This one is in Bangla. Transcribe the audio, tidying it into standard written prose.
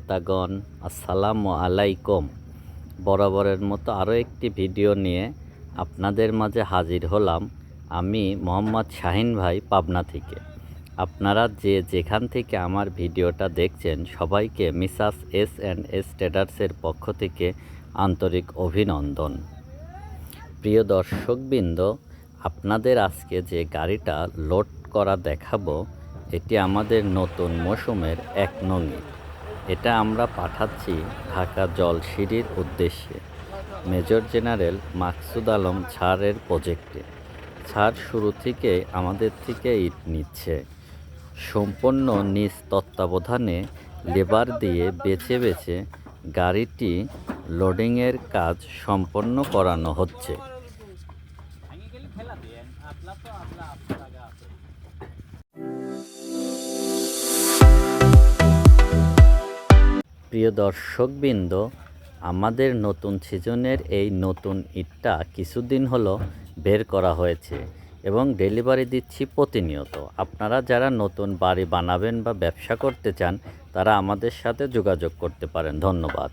শ্রোতাগণ, আসসালামু আলাইকুম। বরাবরের মতো আরও একটি ভিডিও নিয়ে আপনাদের মাঝে হাজির হলাম। আমি মোহাম্মদ শাহিন ভাই, পাবনা থেকে। আপনারা যে যেখান থেকে আমার ভিডিওটা দেখছেন, সবাইকে মিসাস S&S ট্রেডার্সের পক্ষ থেকে আন্তরিক অভিনন্দন। প্রিয় দর্শকবৃন্দ, আপনাদের আজকে যে গাড়িটা লোড করা দেখাবো, এটি আমাদের নতুন মৌসুমের 1 নং ইট। এটা আমরা পাঠাচ্ছি ঢাকা জলসিঁড়ির উদ্দেশ্যে মেজর জেনারেল মাকসুদ আলম ছাড়ের প্রজেক্টে। ছাড় শুরু থেকে আমাদের থেকে ইট নিচ্ছে। সম্পূর্ণ নিজ তত্ত্বাবধানে লেবার দিয়ে বেছে বেছে গাড়িটি লোডিংয়ের কাজ সম্পন্ন করানো হচ্ছে। প্রিয় দর্শকবৃন্দ, আমাদের নতুন সিজনের এই নতুন ইটটা কিছুদিন হলো বের করা হয়েছে এবং ডেলিভারি দিচ্ছি প্রতিনিয়ত। আপনারা যারা নতুন বাড়ি বানাবেন বা ব্যবসা করতে চান, তারা আমাদের সাথে যোগাযোগ করতে পারেন। ধন্যবাদ।